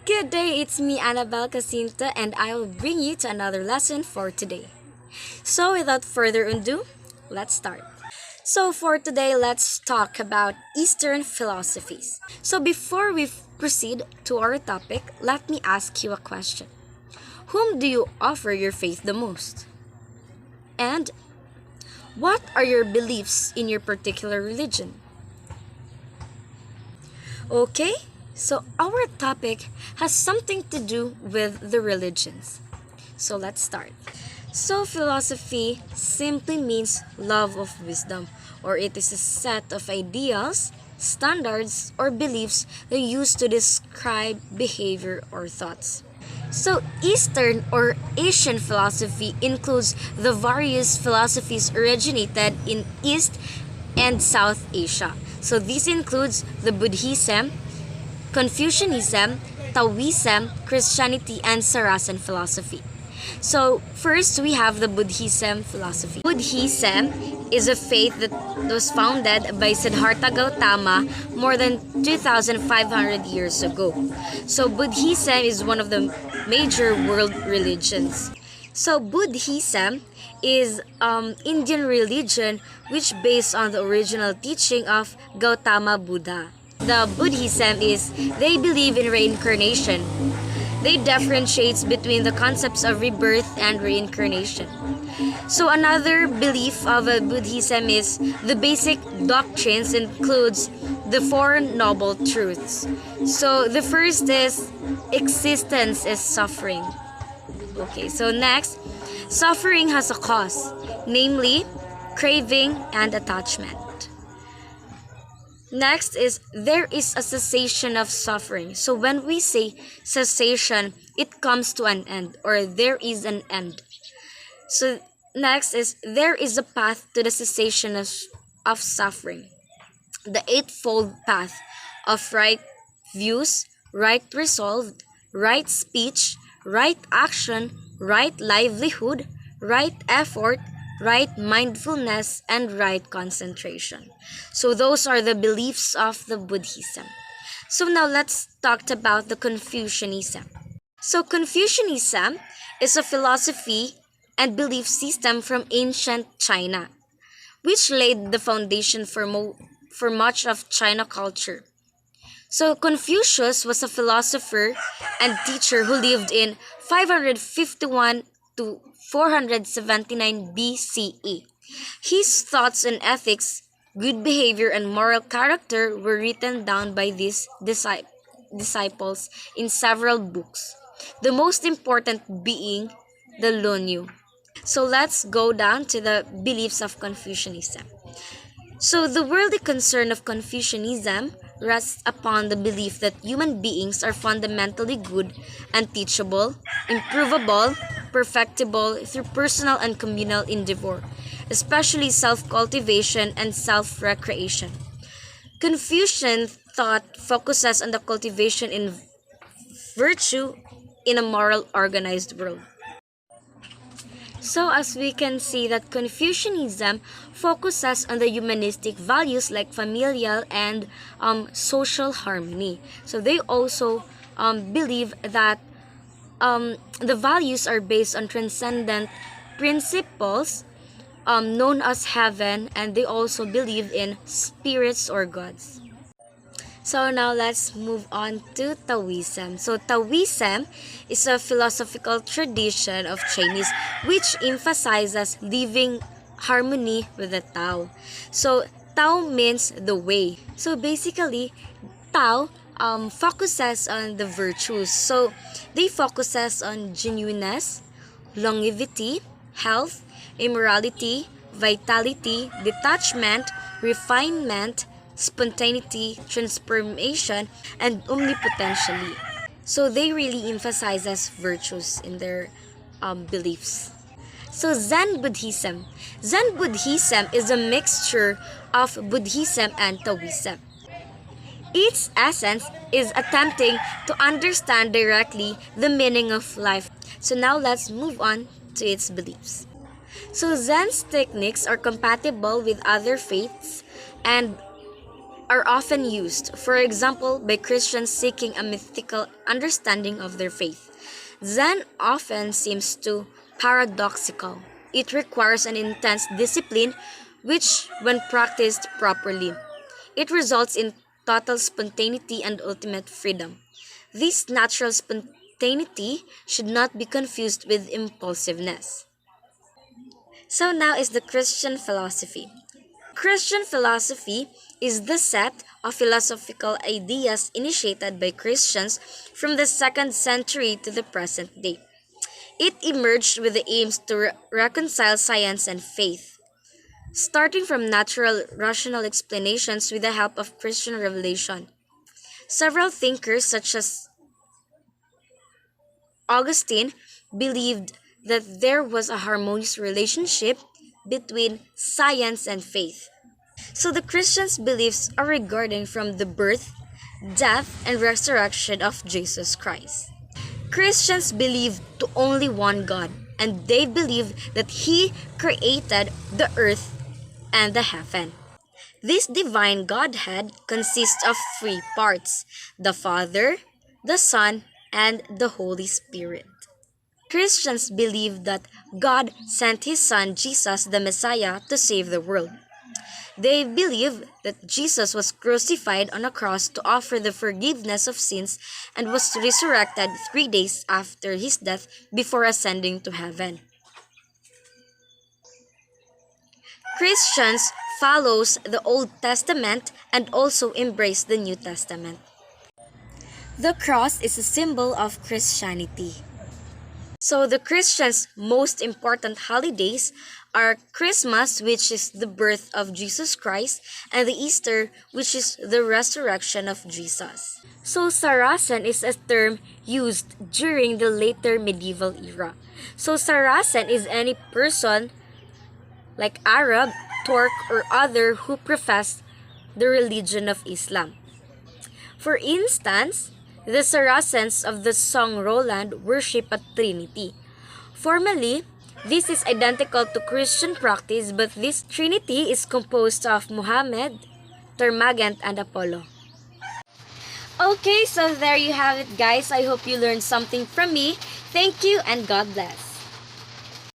Good day, it's me Annabelle Casinta and I will bring you to another lesson for today. So without further ado, let's start. So for today, let's talk about Eastern philosophies. So before we proceed to our topic, let me ask you a question. Whom do you offer your faith the most? And what are your beliefs in your particular religion? Okay, so our topic has something to do with the religions. So let's start. So philosophy simply means love of wisdom, or it is a set of ideals, standards, or beliefs that used to describe behavior or thoughts. So Eastern or Asian philosophy includes the various philosophies originated in East and South Asia. So this includes the Buddhism, Confucianism, Taoism, Christianity, and Saracen philosophy. So first we have the Buddhism philosophy. Buddhism is a faith that was founded by Siddhartha Gautama more than 2,500 years ago. So Buddhism is one of the major world religions. So Buddhism is Indian religion which based on the original teaching of Gautama Buddha. The Buddhism is they believe in reincarnation. They differentiate between the concepts of rebirth and reincarnation. So another belief of Buddhism is the basic doctrines includes the Four Noble Truths. So the first is existence is suffering. Okay, so next, suffering has a cause, namely craving and attachment. Next is there is a cessation of suffering. So when we say cessation, it comes to an end or there is an end. So next is there is a path to the cessation of suffering. The eightfold path of right views, right resolve, right speech, right action, right livelihood, right effort, right mindfulness, and right concentration. So those are the beliefs of the Buddhism. So now let's talk about the Confucianism. So Confucianism is a philosophy and belief system from ancient China, which laid the foundation for much of China culture. So Confucius was a philosopher and teacher who lived in 551 to 479 BCE. His thoughts on ethics, good behavior, and moral character were written down by these disciples in several books, the most important being the Lunyu. So let's go down to the beliefs of Confucianism. So the worldly concern of Confucianism rests upon the belief that human beings are fundamentally good and teachable, improvable, perfectible through personal and communal endeavor, especially self-cultivation and self-recreation. Confucian thought focuses on the cultivation in virtue in a moral organized world. So as we can see that Confucianism focuses on the humanistic values like familial and social harmony. So they also believe that the values are based on transcendent principles known as heaven, and they also believe in spirits or gods. So now let's move on to Taoism. So Taoism is a philosophical tradition of Chinese which emphasizes living harmony with the Tao. So Tao means the way. So basically, Tao focuses on the virtues. So they focuses on genuineness, longevity, health, immorality, vitality, detachment, refinement, spontaneity, transformation, and omnipotentially. So they really emphasizes virtues in their beliefs. So Zen Buddhism. Zen Buddhism is a mixture of Buddhism and Taoism. Its essence is attempting to understand directly the meaning of life. So now let's move on to its beliefs. So Zen's techniques are compatible with other faiths and are often used, for example, by Christians seeking a mythical understanding of their faith. Zen often seems too paradoxical. It requires an intense discipline, which, when practiced properly, it results in total spontaneity and ultimate freedom. This natural spontaneity should not be confused with impulsiveness. So now is the Christian philosophy. Christian philosophy is the set of philosophical ideas initiated by Christians from the 2nd century to the present day. It emerged with the aims to reconcile science and faith, starting from natural rational explanations with the help of Christian revelation. Several thinkers, such as Augustine, believed that there was a harmonious relationship between science and faith. So the Christians' beliefs are regarding from the birth, death, and resurrection of Jesus Christ. Christians believe to only one God, and they believe that He created the earth and the heaven. This divine Godhead consists of three parts: the Father, the Son, and the Holy Spirit. Christians believe that God sent His Son Jesus the Messiah to save the world. They believe that Jesus was crucified on a cross to offer the forgiveness of sins and was resurrected 3 days after his death before ascending to heaven. Christians follows the Old Testament and also embrace the New Testament. The cross is a symbol of Christianity. So the Christians' most important holidays are Christmas, which is the birth of Jesus Christ, and the Easter, which is the resurrection of Jesus. So Saracen is a term used during the later medieval era. So Saracen is any person like Arab, Turk, or other who profess the religion of Islam. For instance, the Saracens of the song Roland worship a Trinity. Formally, this is identical to Christian practice, but this Trinity is composed of Muhammad, Termagant, and Apollo. Okay, so there you have it, guys. I hope you learned something from me. Thank you and God bless.